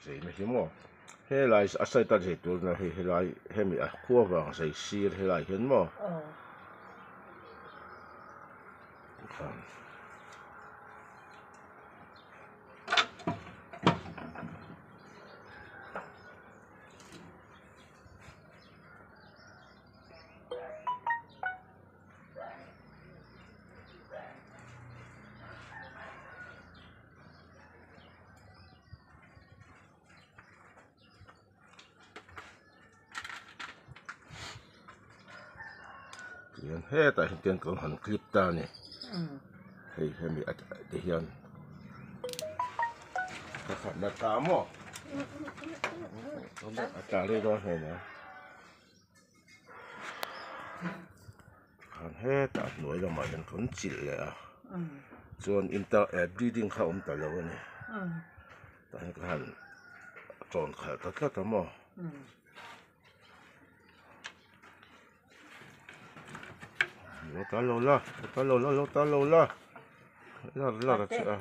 sei na hi mo he lai asai ta je tu na he lai he mi a khuwa wang sei sir he lai hian mo he ta hian kon han clip ta ni he mi at de hian ka khat na ta mo ta le do he na han he ta noi lo ma hian kon chil le a chuan breeding kha ta lo ni ta han chon kha ta mo lo ta lo la la cha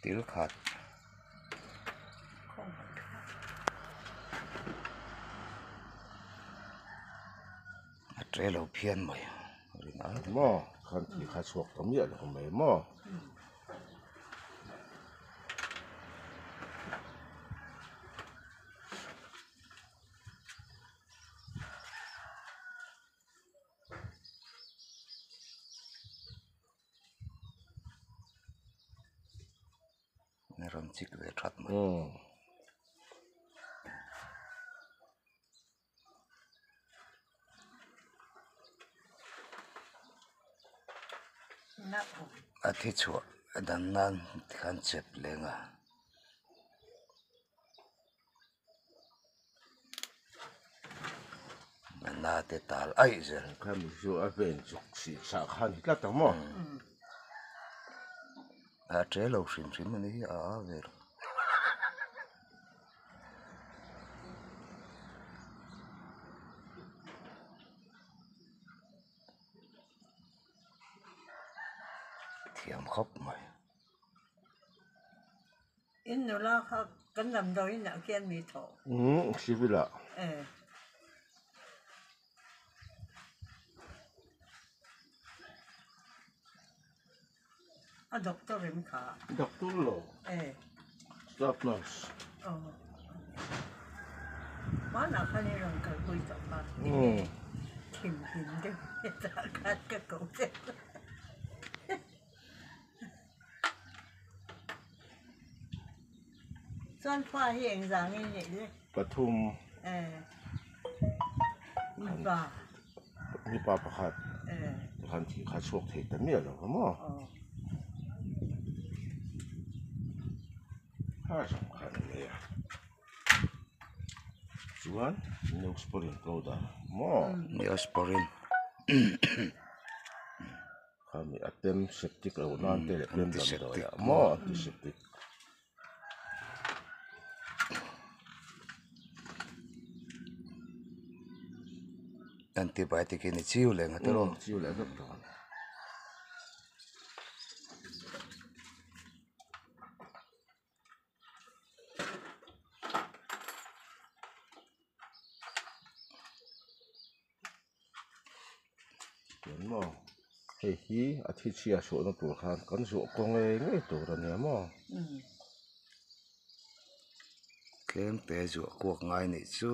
Til khát tre lâu phiền mày mo khan thì khá suộc tấm nhiệt của mày mo ram chik ve that mày thi chua dan nan khan chep lenga na te tal ai zel khan mi su a ven chuk si sa khan hi ta mo a tre lâu sim ni a ver thiam khóc mày in nó là cái nằm đó in là kia mi thọ si vi la a doctor em cả doctor lo stop nurse mà nào phải đi làm cái quy tập mà kim đấy ta cắt cái cổ thế Xuân khoa hiện dạng như vậy đấy. Pathum. Ni pa pakhat. Khan thi kha chok thei ta mi lo mo. Ha sam khan me ya. Chuan Neosporin ko da mo. Neosporin. Kami atem septic lo nan te lem dam do ya mo antiseptic. Antibiotic ini chiu le ngata ro chiu le ngata ro mo he hi athi chia so na tur khan kan zo ko nge tur ania mo kem te zo ko ngai ni chu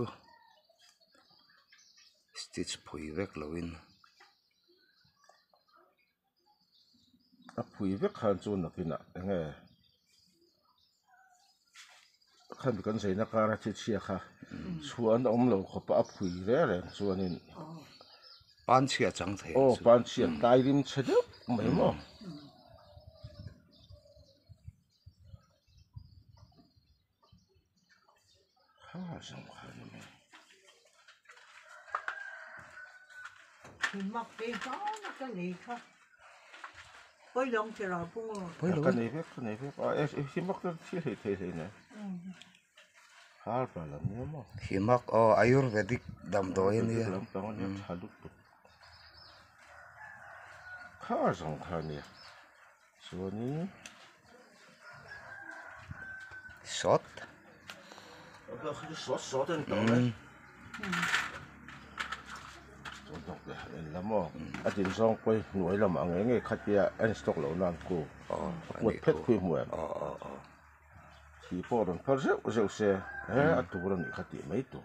stitch phui vek loin a phui vek khan chu na kina nge khan kan sei na kara thi chia kha chuan om lo kho pa phui re re chuanin pan chia chang the pan chia tai rim chhe mai mo ha sam khan me thì mặc đi có nó cái gì không với lòng thì là cũng với lỗi cái này phép khi mắc cái thế này khá là làm nhớ mà khi mắc Ayurvedic đam đôi này làm tao nhớ thà lúc khá rộng khá nè số này sốt cái sốt đến đâu đấy sốt đấy làm mà ở trên sông quay nuôi làm ăn nghe khách kia anh stock lâu năm cô một phép khui mua thì bỏ rồi phải rượu xe ở tủ rồi khách thì mấy tủ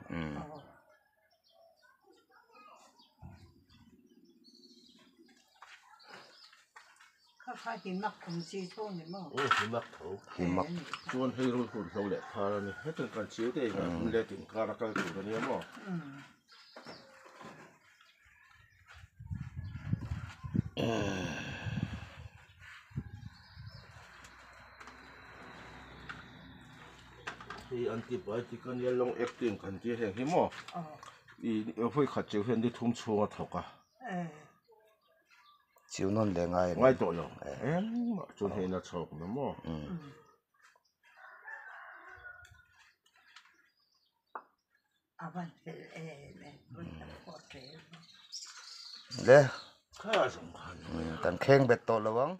khai thì mặc cũng chỉ thôi này mà thì mắc thấu khi mắc chuan hay rồi cũng thấu lẹ phá rồi này hết từng căn chiếu đây mà lẹ từng cá ra cái tủ này mà thì antibiotic cái này long acting cái gì hết thì mà 이 옆에 같이 현대 통초가 더가 chịu non để ngay ngay tội rồi em cho nên là chọc nó mà để khá là sòng khăn tan khen bệt tổ lawang